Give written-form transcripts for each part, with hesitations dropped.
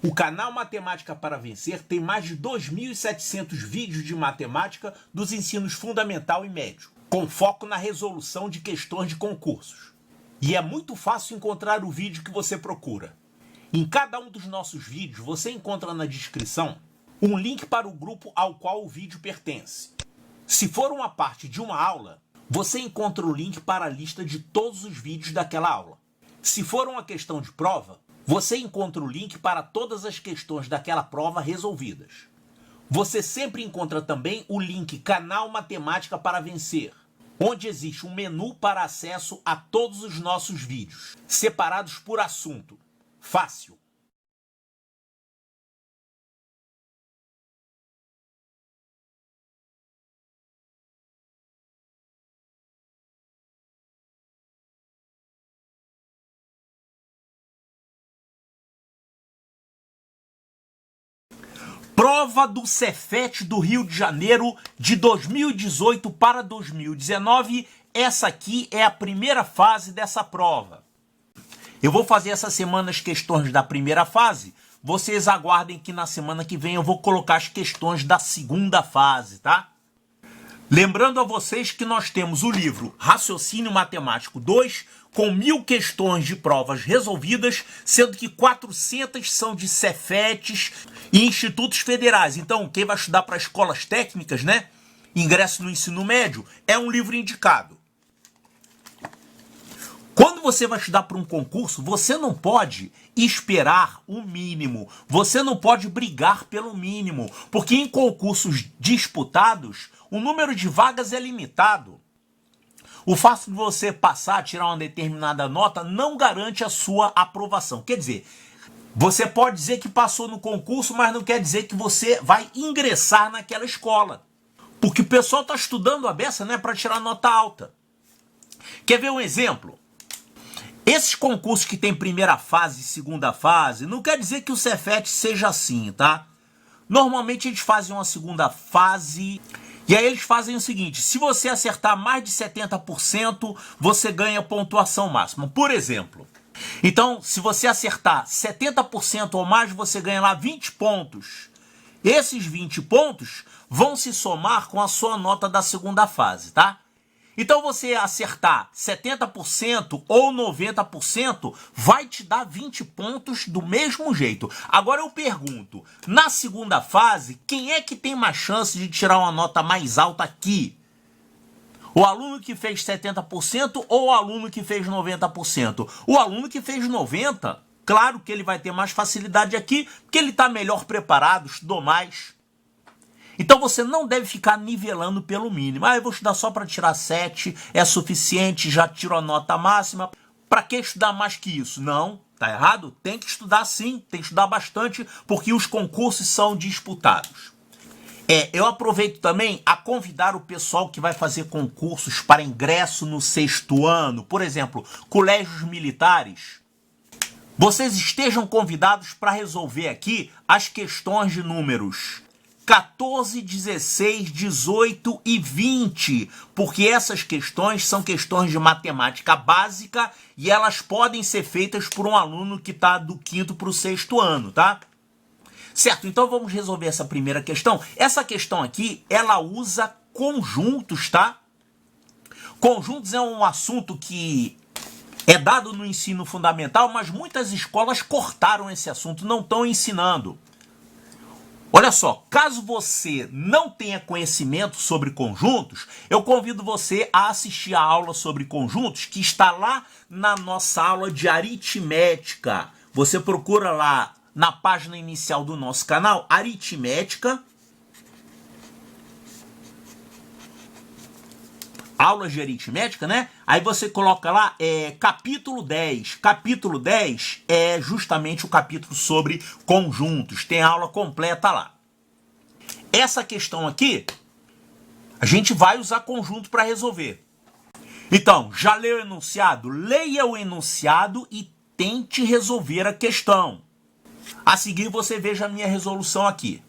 O canal Matemática para Vencer tem mais de 2.700 vídeos de matemática dos ensinos fundamental e médio, com foco na resolução de questões de concursos. E é muito fácil encontrar o vídeo que você procura. Em cada um dos nossos vídeos, você encontra na descrição um link para o grupo ao qual o vídeo pertence. Se for uma parte de uma aula, você encontra o link para a lista de todos os vídeos daquela aula. Se for uma questão de prova, você encontra o link para todas as questões daquela prova resolvidas. Você sempre encontra também o link Canal Matemática para Vencer, onde existe um menu para acesso a todos os nossos vídeos, separados por assunto. Fácil. Prova do Cefet do Rio de Janeiro de 2018 para 2019. Essa aqui é a primeira fase dessa prova. Eu vou fazer essa semana as questões da primeira fase. Vocês aguardem que na semana que vem eu vou colocar as questões da segunda fase, tá? Lembrando a vocês que nós temos o livro Raciocínio Matemático 2, com 1000 questões de provas resolvidas, sendo que 400 são de Cefetes e institutos federais. Então, quem vai estudar para escolas técnicas, né? Ingresso no ensino médio, é um livro indicado. Quando você vai estudar para um concurso, você não pode esperar o mínimo. Você não pode brigar pelo mínimo, porque em concursos disputados, o número de vagas é limitado. O fato de você passar, tirar uma determinada nota, não garante a sua aprovação. Quer dizer, você pode dizer que passou no concurso, mas não quer dizer que você vai ingressar naquela escola. Porque o pessoal está estudando a beça, né, para tirar nota alta. Quer ver um exemplo? Esses concursos que tem primeira fase e segunda fase, não quer dizer que o Cefet seja assim, tá? Normalmente eles fazem uma segunda fase e aí eles fazem o seguinte: se você acertar mais de 70%, você ganha pontuação máxima. Por exemplo, então, se você acertar 70% ou mais, você ganha lá 20 pontos. Esses 20 pontos vão se somar com a sua nota da segunda fase, tá? Então, você acertar 70% ou 90% vai te dar 20 pontos do mesmo jeito. Agora eu pergunto, na segunda fase, quem é que tem mais chance de tirar uma nota mais alta aqui? O aluno que fez 70% ou o aluno que fez 90%? O aluno que fez 90%, claro que ele vai ter mais facilidade aqui, porque ele está melhor preparado, estudou mais. Então você não deve ficar nivelando pelo mínimo. Ah, eu vou estudar só para tirar 7, é suficiente, já tiro a nota máxima. Para que estudar mais que isso? Não, tá errado? Tem que estudar sim, tem que estudar bastante, porque os concursos são disputados. Eu aproveito também a convidar o pessoal que vai fazer concursos para ingresso no 6º ano, por exemplo, colégios militares. Vocês estejam convidados para resolver aqui as questões de números 14, 16, 18 e 20, porque essas questões são questões de matemática básica e elas podem ser feitas por um aluno que está do 5º para o 6º ano, tá? Certo, então vamos resolver essa primeira questão. Essa questão aqui, ela usa conjuntos, tá? Conjuntos é um assunto que é dado no ensino fundamental, mas muitas escolas cortaram esse assunto, não estão ensinando. Olha só, caso você não tenha conhecimento sobre conjuntos, eu convido você a assistir a aula sobre conjuntos que está lá na nossa aula de aritmética. Você procura lá na página inicial do nosso canal, aritmética, aulas de aritmética, né? Aí você coloca lá, capítulo 10. Capítulo 10 é justamente o capítulo sobre conjuntos. Tem aula completa lá. Essa questão aqui, a gente vai usar conjunto para resolver. Então, já leu o enunciado? Leia o enunciado e tente resolver a questão. A seguir, você veja a minha resolução aqui.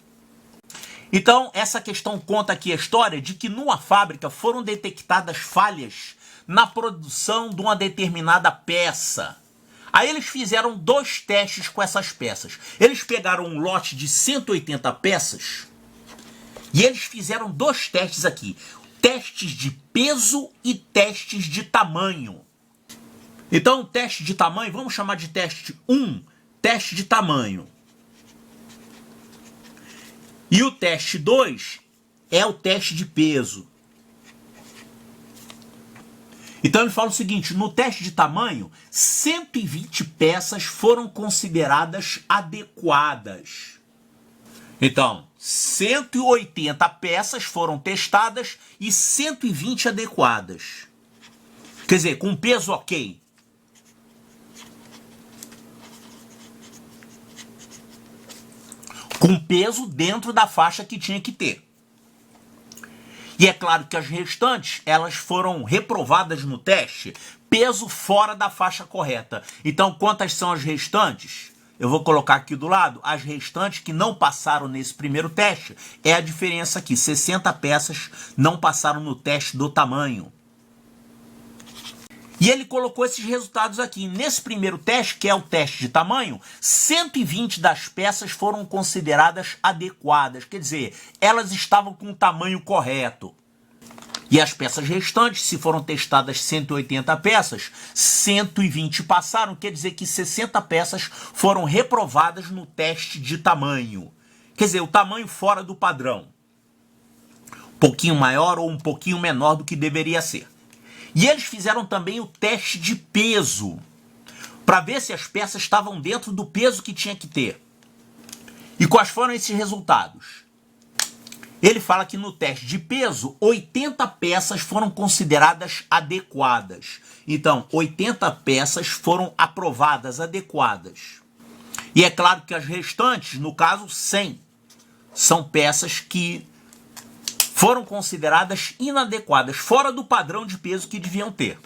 Então, essa questão conta aqui a história de que numa fábrica foram detectadas falhas na produção de uma determinada peça. Aí eles fizeram 2 testes com essas peças. Eles pegaram um lote de 180 peças e eles fizeram 2 testes aqui. Testes de peso e testes de tamanho. Então, o teste de tamanho, vamos chamar de teste 1, teste de tamanho. E o teste 2 é o teste de peso. Então ele fala o seguinte, no teste de tamanho, 120 peças foram consideradas adequadas. Então, 180 peças foram testadas e 120 adequadas. Quer dizer, com peso ok. Com peso dentro da faixa que tinha que ter. E é claro que as restantes, elas foram reprovadas no teste, peso fora da faixa correta. Então, quantas são as restantes? Eu vou colocar aqui do lado, as restantes que não passaram nesse primeiro teste, é a diferença aqui, 60 peças não passaram no teste do tamanho. E ele colocou esses resultados aqui. Nesse primeiro teste, que é o teste de tamanho, 120 das peças foram consideradas adequadas. Quer dizer, elas estavam com o tamanho correto. E as peças restantes, se foram testadas 180 peças, 120 passaram. Quer dizer que 60 peças foram reprovadas no teste de tamanho. Quer dizer, o tamanho fora do padrão. Um pouquinho maior ou um pouquinho menor do que deveria ser. E eles fizeram também o teste de peso, para ver se as peças estavam dentro do peso que tinha que ter. E quais foram esses resultados? Ele fala que no teste de peso, 80 peças foram consideradas adequadas. Então, 80 peças foram aprovadas, adequadas. E é claro que as restantes, no caso 100, são peças que foram consideradas inadequadas, fora do padrão de peso que deviam ter.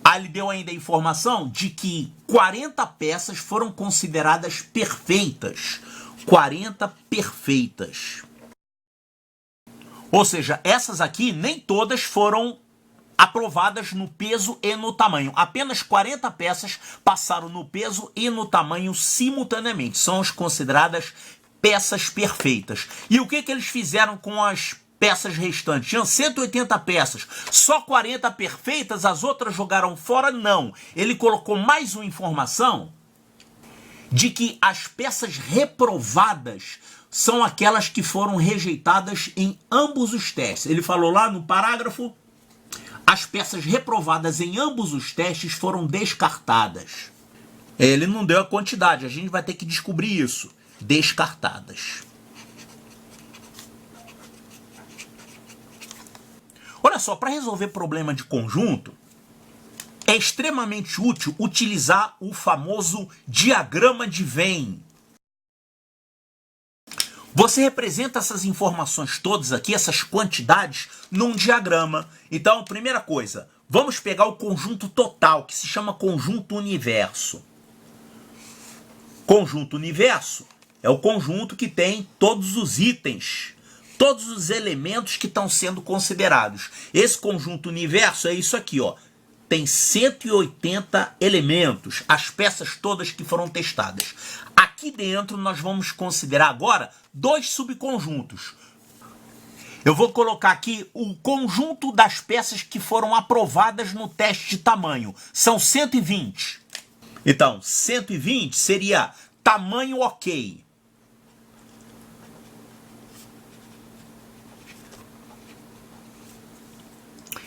Aí ele deu ainda a informação de que 40 peças foram consideradas perfeitas. 40 perfeitas. Ou seja, essas aqui nem todas foram aprovadas no peso e no tamanho. Apenas 40 peças passaram no peso e no tamanho simultaneamente. São as consideradas peças perfeitas. E o que eles fizeram com as peças restantes? Tinham 180 peças, só 40 perfeitas, as outras jogaram fora? Não. Ele colocou mais uma informação de que as peças reprovadas são aquelas que foram rejeitadas em ambos os testes. Ele falou lá no parágrafo, as peças reprovadas em ambos os testes foram descartadas. Ele não deu a quantidade, a gente vai ter que descobrir isso. Descartadas. Olha só, para resolver problema de conjunto, é extremamente útil utilizar o famoso diagrama de Venn. Você representa essas informações todas aqui, essas quantidades, num diagrama. Então, primeira coisa, vamos pegar o conjunto total, que se chama conjunto universo. Conjunto universo é o conjunto que tem todos os itens, todos os elementos que estão sendo considerados. Esse conjunto universo é isso aqui, ó. Tem 180 elementos, as peças todas que foram testadas. Aqui dentro nós vamos considerar agora 2 subconjuntos. Eu vou colocar aqui o conjunto das peças que foram aprovadas no teste de tamanho. São 120. Então, 120 seria tamanho ok.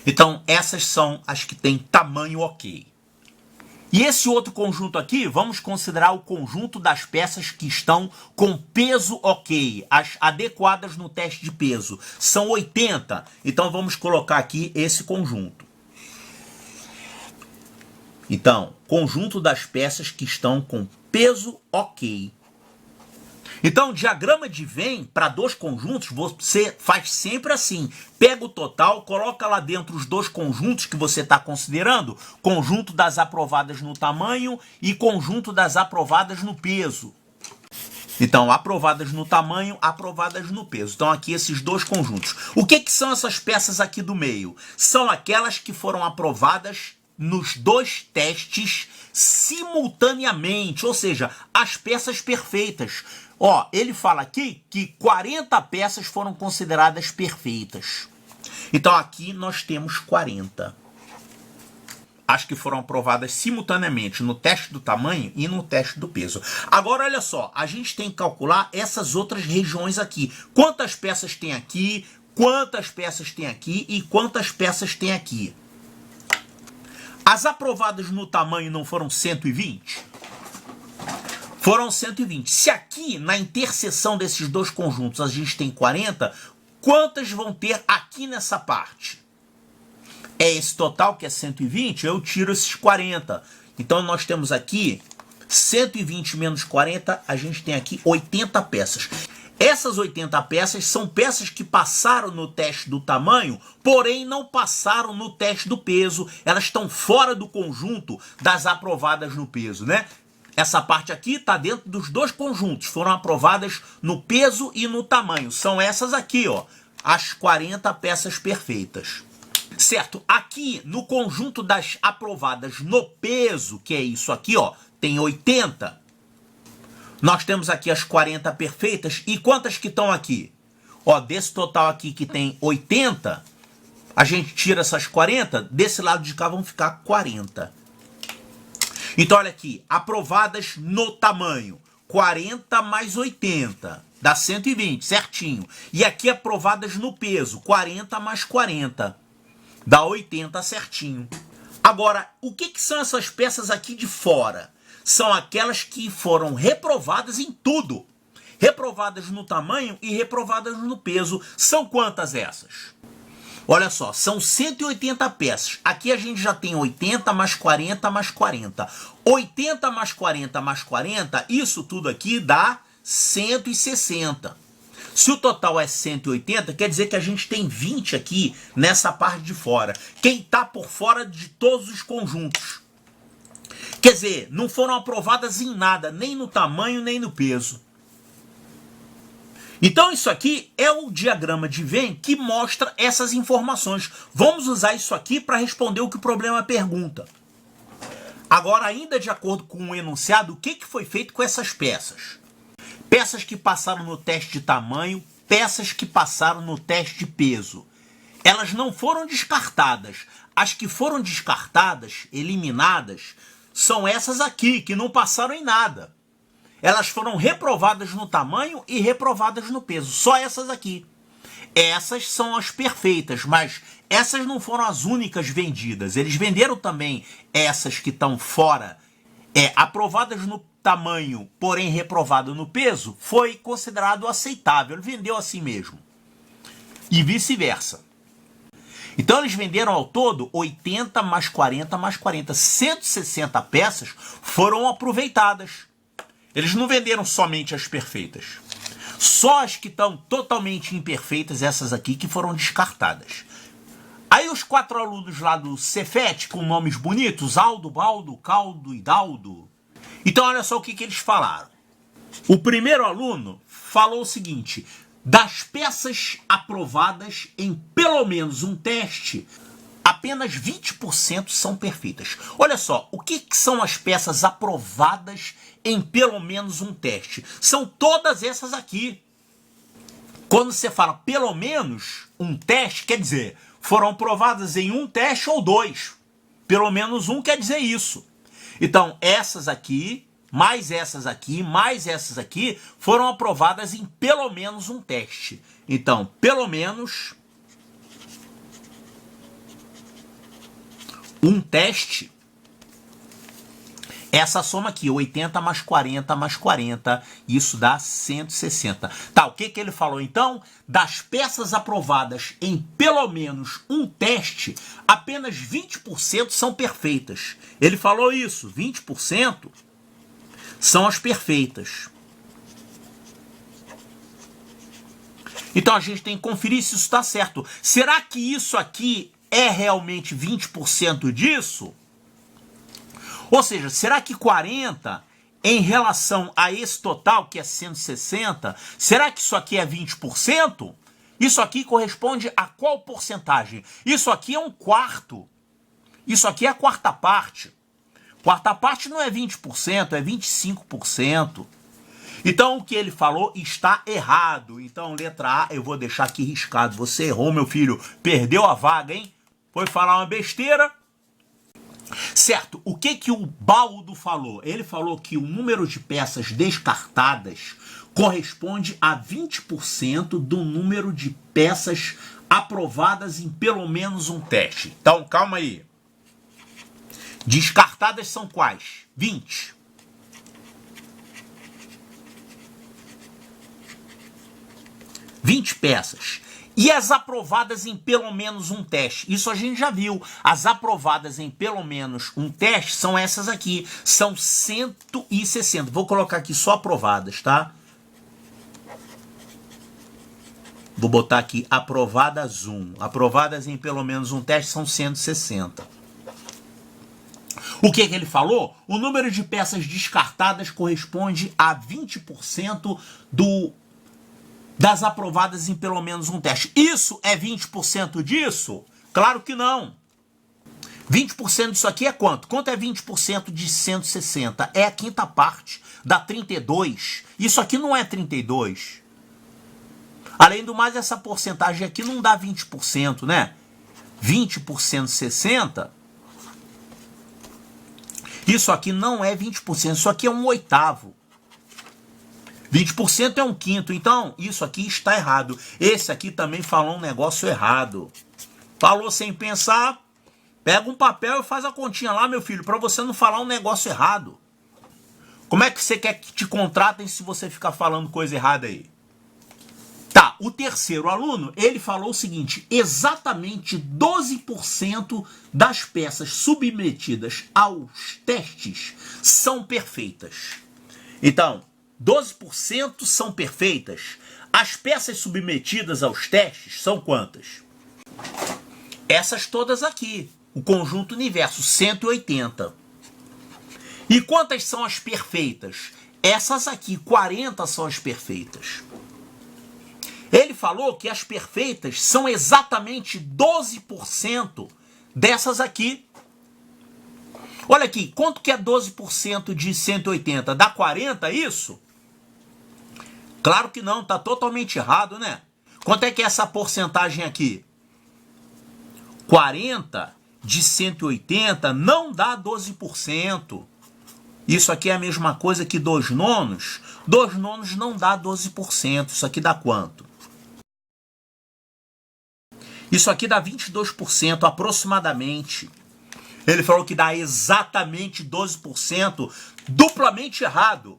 Então, essas são as que têm tamanho ok. E esse outro conjunto aqui, vamos considerar o conjunto das peças que estão com peso ok, as adequadas no teste de peso. São 80, então vamos colocar aqui esse conjunto. Então, conjunto das peças que estão com peso ok. Então, o diagrama de Venn para 2 conjuntos, você faz sempre assim. Pega o total, coloca lá dentro os 2 conjuntos que você está considerando, conjunto das aprovadas no tamanho e conjunto das aprovadas no peso. Então, aprovadas no tamanho, aprovadas no peso. Então, aqui esses 2 conjuntos. O que são essas peças aqui do meio? São aquelas que foram aprovadas nos dois testes simultaneamente, ou seja, as peças perfeitas. Ó, ele fala aqui que 40 peças foram consideradas perfeitas. Então aqui nós temos 40. As que foram aprovadas simultaneamente no teste do tamanho e no teste do peso. Agora, olha só, a gente tem que calcular essas outras regiões aqui. Quantas peças tem aqui, quantas peças tem aqui e quantas peças tem aqui. As aprovadas no tamanho não foram 120? Foram 120. Se aqui, na interseção desses dois conjuntos, a gente tem 40, quantas vão ter aqui nessa parte? É esse total, que é 120, eu tiro esses 40. Então, nós temos aqui 120 menos 40, a gente tem aqui 80 peças. Essas 80 peças são peças que passaram no teste do tamanho, porém não passaram no teste do peso. Elas estão fora do conjunto das aprovadas no peso, né? Essa parte aqui está dentro dos dois conjuntos, foram aprovadas no peso e no tamanho. São essas aqui, ó, as 40 peças perfeitas. Certo? Aqui no conjunto das aprovadas no peso, que é isso aqui, ó, tem 80. Nós temos aqui as 40 perfeitas. E quantas que estão aqui? Ó, desse total aqui que tem 80, a gente tira essas 40, desse lado de cá vão ficar 40. Então, olha aqui, aprovadas no tamanho, 40 mais 80, dá 120, certinho. E aqui aprovadas no peso, 40 mais 40, dá 80 certinho. Agora, o que são essas peças aqui de fora? São aquelas que foram reprovadas em tudo. Reprovadas no tamanho e reprovadas no peso. São quantas essas? Olha só, são 180 peças. Aqui a gente já tem 80 mais 40 mais 40. 80 mais 40 mais 40, isso tudo aqui dá 160. Se o total é 180, quer dizer que a gente tem 20 aqui nessa parte de fora. Quem está por fora de todos os conjuntos. Quer dizer, não foram aprovadas em nada, nem no tamanho, nem no peso. Então isso aqui é o diagrama de Venn que mostra essas informações. Vamos usar isso aqui para responder o que o problema pergunta. Agora, ainda de acordo com o enunciado, o que foi feito com essas peças? Peças que passaram no teste de tamanho, peças que passaram no teste de peso. Elas não foram descartadas. As que foram descartadas, eliminadas, são essas aqui, que não passaram em nada. Elas foram reprovadas no tamanho e reprovadas no peso. Só essas aqui. Essas são as perfeitas, mas essas não foram as únicas vendidas. Eles venderam também essas que estão fora, aprovadas no tamanho, porém reprovado no peso, foi considerado aceitável. Ele vendeu assim mesmo. E vice-versa. Então eles venderam ao todo 80 mais 40 mais 40. 160 peças foram aproveitadas. Eles não venderam somente as perfeitas. Só as que estão totalmente imperfeitas, essas aqui, que foram descartadas. Aí os 4 alunos lá do Cefet, com nomes bonitos, Aldo, Baldo, Caldo e Daldo. Então olha só o que eles falaram. O primeiro aluno falou o seguinte: das peças aprovadas em pelo menos um teste, apenas 20% são perfeitas. Olha só, o que são as peças aprovadas em pelo menos um teste? São todas essas aqui. Quando você fala pelo menos um teste, quer dizer, foram aprovadas em um teste ou dois. Pelo menos um quer dizer isso. Então, essas aqui, mais essas aqui, mais essas aqui, foram aprovadas em pelo menos um teste. Então, pelo menos um teste. Essa soma aqui, 80 mais 40 mais 40, isso dá 160. Tá, o que ele falou então? Das peças aprovadas em pelo menos um teste, apenas 20% são perfeitas. Ele falou isso, 20% são as perfeitas. Então a gente tem que conferir se isso está certo. Será que isso aqui é realmente 20% disso? Ou seja, será que 40 em relação a esse total, que é 160, será que isso aqui é 20%? Isso aqui corresponde a qual porcentagem? Isso aqui é um quarto. Isso aqui é a quarta parte. Quarta parte não é 20%, é 25%. Então, o que ele falou está errado. Então, letra A, eu vou deixar aqui riscado. Você errou, meu filho. Perdeu a vaga, hein? Foi falar uma besteira. Certo, o que o Baldo falou? Ele falou que o número de peças descartadas corresponde a 20% do número de peças aprovadas em pelo menos um teste. Então, calma aí. Descartadas são quais? 20. Peças. E as aprovadas em pelo menos um teste? Isso a gente já viu. As aprovadas em pelo menos um teste são essas aqui. São 160. Vou colocar aqui só aprovadas, tá? Vou botar aqui aprovadas 1. Aprovadas em pelo menos um teste são 160. O que ele falou? O número de peças descartadas corresponde a 20% das aprovadas em pelo menos um teste. Isso é 20% disso? Claro que não. 20% disso aqui é quanto? Quanto é 20% de 160? É a quinta parte da 32. Isso aqui não é 32. Além do mais, essa porcentagem aqui não dá 20%, né? 20% de 60. Isso aqui não é 20%. Isso aqui é um oitavo. 20% é um quinto. Então, isso aqui está errado. Esse aqui também falou um negócio errado. Falou sem pensar. Pega um papel e faz a continha lá, meu filho, para você não falar um negócio errado. Como é que você quer que te contratem se você ficar falando coisa errada aí? Tá, o terceiro aluno, ele falou o seguinte: exatamente 12% das peças submetidas aos testes são perfeitas. Então, 12% são perfeitas. As peças submetidas aos testes são quantas? Essas todas aqui. O conjunto universo, 180. E quantas são as perfeitas? Essas aqui, 40 são as perfeitas. Ele falou que as perfeitas são exatamente 12% dessas aqui. Olha aqui, quanto que é 12% de 180? Dá 40, isso? Claro que não, tá totalmente errado, né? Quanto é que é essa porcentagem aqui? 40 de 180 não dá 12%. Isso aqui é a mesma coisa que 2 nonos. 2 nonos não dá 12%. Isso aqui dá quanto? Isso aqui dá 22% aproximadamente. Ele falou que dá exatamente 12%, duplamente errado.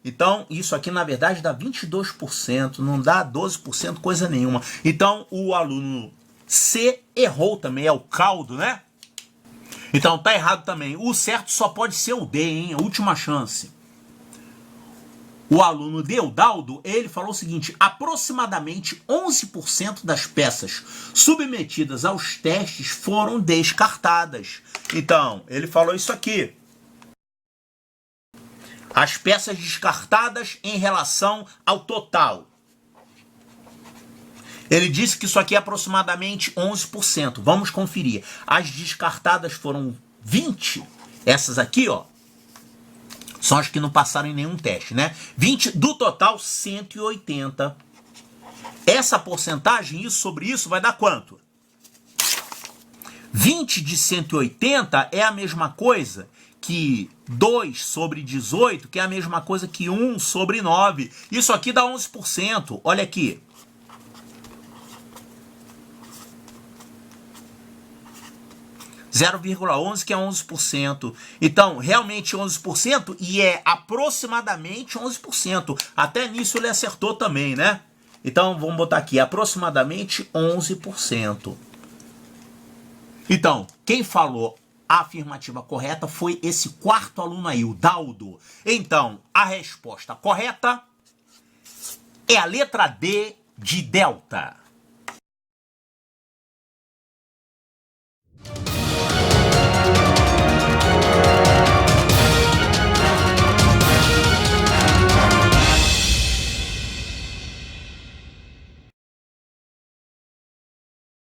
Então, isso aqui, na verdade, dá 22%, não dá 12% coisa nenhuma. Então, o aluno C errou também, é o caldo, né? Então, tá errado também. O certo só pode ser o D, hein? A última chance. O aluno Deudaldo, ele falou o seguinte: aproximadamente 11% das peças submetidas aos testes foram descartadas. Então, ele falou isso aqui. As peças descartadas em relação ao total. Ele disse que isso aqui é aproximadamente 11%. Vamos conferir. As descartadas foram 20. Essas aqui, ó, são as que não passaram em nenhum teste, né? 20 do total, 180. Essa porcentagem, isso sobre isso, vai dar quanto? 20 de 180 é a mesma coisa que 2 sobre 18, que é a mesma coisa que 1 sobre 9. Isso aqui dá 11%. Olha aqui. (0,11) que é 11%. Então, realmente 11% e é aproximadamente 11%. Até nisso ele acertou também, né? Então, vamos botar aqui, aproximadamente 11%. Então, quem falou a afirmativa correta foi esse quarto aluno aí, o Daldo. Então, a resposta correta é a letra D de Delta.